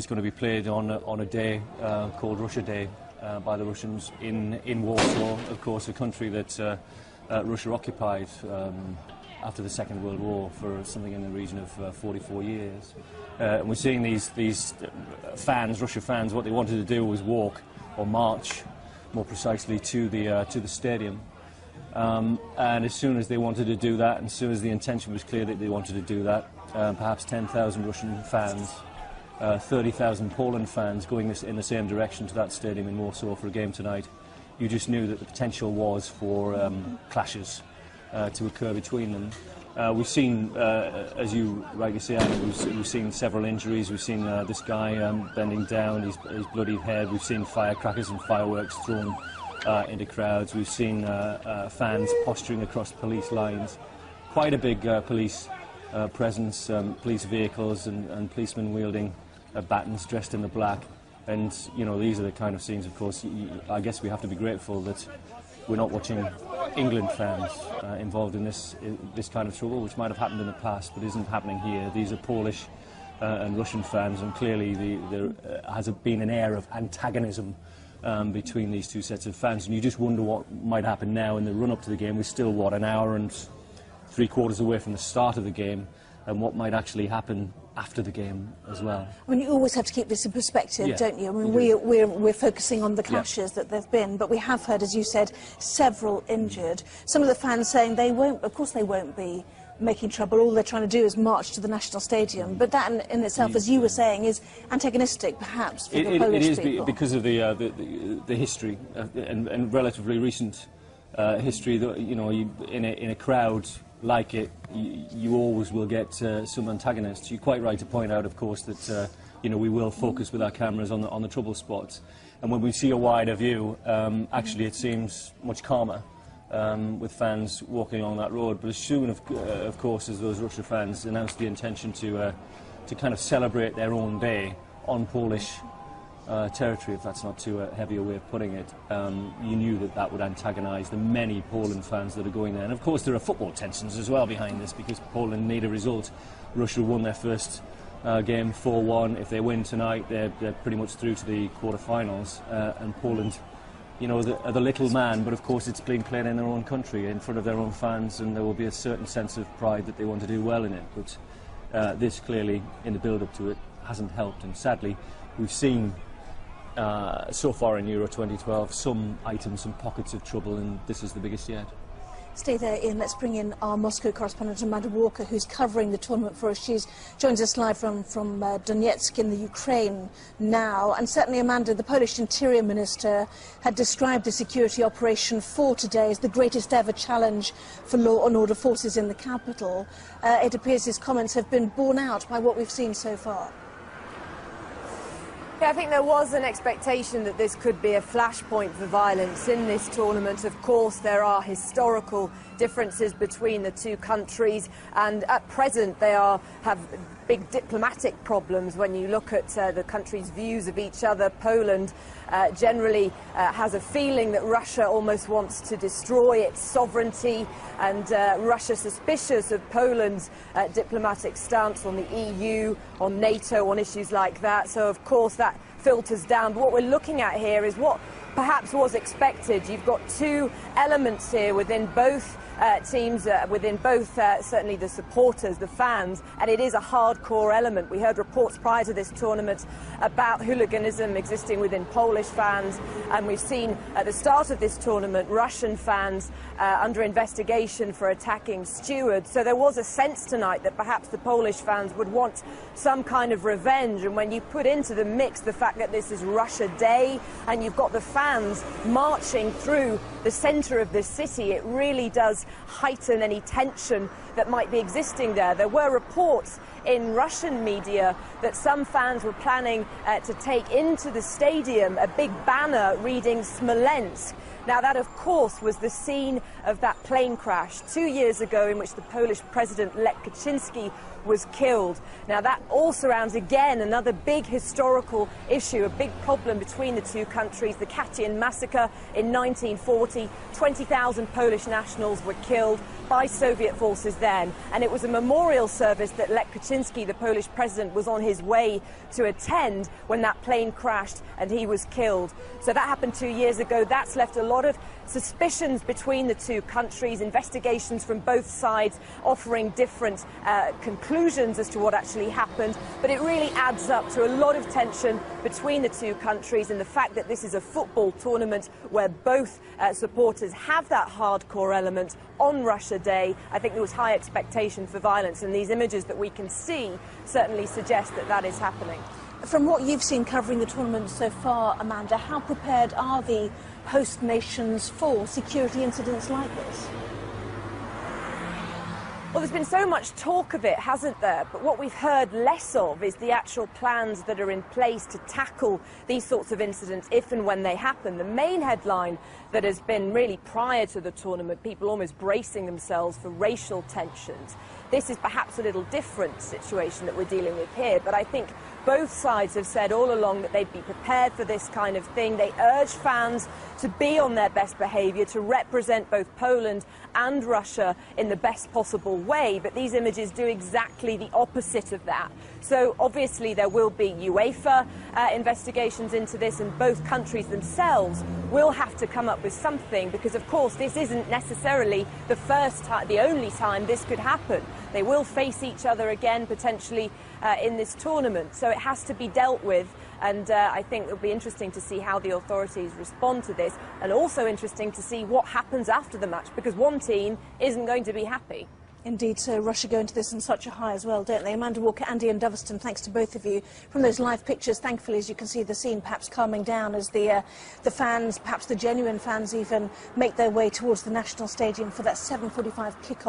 It's going to be played on a day called Russia Day by the Russians in Warsaw, of course, a country that Russia occupied after the Second World War for something in the region of 44 years. And we're seeing these fans, Russia fans, what they wanted to do was walk or march, more precisely, to the stadium. And as soon as they wanted to do that, and as soon as the intention was clear that they wanted to do that, perhaps 10,000 Russian fans, 30,000 Poland fans going in the same direction to that stadium in Warsaw for a game tonight, you just knew that the potential was for clashes to occur between them. We've seen, as you rightly say, we've seen several injuries. We've seen this guy bending down, his bloodied head. We've seen firecrackers and fireworks thrown into crowds. We've seen fans posturing across police lines. Quite a big police presence, police vehicles and policemen wielding batons dressed in the black. And, you know, these are the kind of scenes, of course, I guess we have to be grateful that we're not watching England fans involved in this kind of trouble, which might have happened in the past, but isn't happening here. These are Polish and Russian fans, and clearly there has been an air of antagonism between these two sets of fans, and you just wonder what might happen now in the run-up to the game. We're still, what, an hour and three-quarters away from the start of the game, and what might actually happen after the game as well. I mean, you always have to keep this in perspective, yeah, don't you? I mean, we're focusing on the clashes that there have been, but we have heard, as you said, several injured. Some of the fans saying they won't, of course they won't be making trouble. All they're trying to do is march to the National Stadium. But that in itself, as you were saying, is antagonistic, perhaps, for the Polish people. It is because of the history and relatively recent history. That, you know, in a crowd like it, you always will get some antagonists. You're quite right to point out, of course, that you know, we will focus with our cameras on the trouble spots, and when we see a wider view, actually it seems much calmer with fans walking along that road. But as soon, of course, as those Russia fans announced the intention to kind of celebrate their own day on Polish territory, if that's not too heavy a way of putting it, you knew that that would antagonise the many Poland fans that are going there. And of course there are football tensions as well behind this, because Poland need a result. Russia won their first game 4-1. If they win tonight, they're pretty much through to the quarter-finals. And Poland, you know, are the little man, but of course it's being played in their own country, in front of their own fans, and there will be a certain sense of pride that they want to do well in it. But this clearly, in the build-up to it, hasn't helped, and sadly we've seen so far in Euro 2012 some items, some pockets of trouble, and this is the biggest yet. Stay there, Ian. Let's bring in our Moscow correspondent, Amanda Walker, who's covering the tournament for us. She joins us live from Donetsk in the Ukraine now. And certainly, Amanda, the Polish Interior Minister had described the security operation for today as the greatest ever challenge for law and order forces in the capital. It appears his comments have been borne out by what we've seen so far. Yeah, I think there was an expectation that this could be a flashpoint for violence in this tournament. Of course, there are historical differences between the two countries, and at present they have big diplomatic problems when you look at the countries' views of each other. Poland generally has a feeling that Russia almost wants to destroy its sovereignty, and Russia suspicious of Poland's diplomatic stance on the EU, on NATO, on issues like that. So of course that filters down. But what we're looking at here is what perhaps was expected. You've got two elements here within both teams, within both certainly the supporters, the fans, and it is a hardcore element. We heard reports prior to this tournament about hooliganism existing within Polish fans, and we've seen at the start of this tournament Russian fans under investigation for attacking stewards. So there was a sense tonight that perhaps the Polish fans would want some kind of revenge, and when you put into the mix the fact that this is Russia Day and you've got the fans marching through the centre of the city, it really does heighten any tension that might be existing there. There were reports in Russian media that some fans were planning to take into the stadium a big banner reading Smolensk. Now that, of course, was the scene of that plane crash 2 years ago in which the Polish president Lech Kaczynski was killed. Now that all surrounds again another big historical issue, a big problem between the two countries, the Katyn massacre in 1940. party. 20,000 Polish nationals were killed by Soviet forces then, and it was a memorial service that Lech Kaczynski, the Polish president, was on his way to attend when that plane crashed and he was killed. So that happened 2 years ago. That's left a lot of suspicions between the two countries, investigations from both sides offering different conclusions as to what actually happened, but it really adds up to a lot of tension between the two countries, and the fact that this is a football tournament where both supporters have that hardcore element on Russia Day. I think there was high expectation for violence, and these images that we can see certainly suggest that that is happening. From what you've seen covering the tournament so far, Amanda, how prepared are the host nations for security incidents like this? Well, there's been so much talk of it, hasn't there? But what we've heard less of is the actual plans that are in place to tackle these sorts of incidents if and when they happen. The main headline that has been really prior to the tournament, people almost bracing themselves for racial tensions. This is perhaps a little different situation that we're dealing with here, but I think both sides have said all along that they'd be prepared for this kind of thing. They urge fans to be on their best behaviour, to represent both Poland and Russia in the best possible way, but these images do exactly the opposite of that. So obviously there will be UEFA investigations into this, and both countries themselves will have to come up with something, because of course this isn't necessarily the first time, the only time this could happen. They will face each other again potentially in this tournament, so it has to be dealt with, and I think it'll be interesting to see how the authorities respond to this, and also interesting to see what happens after the match, because one team isn't going to be happy. Indeed, so Russia go into this on such a high as well, don't they? Amanda Walker, Andy and Doveston, thanks to both of you. From those live pictures, thankfully, as you can see, the scene perhaps calming down as the fans, perhaps the genuine fans even, make their way towards the National Stadium for that 7:45 kickoff.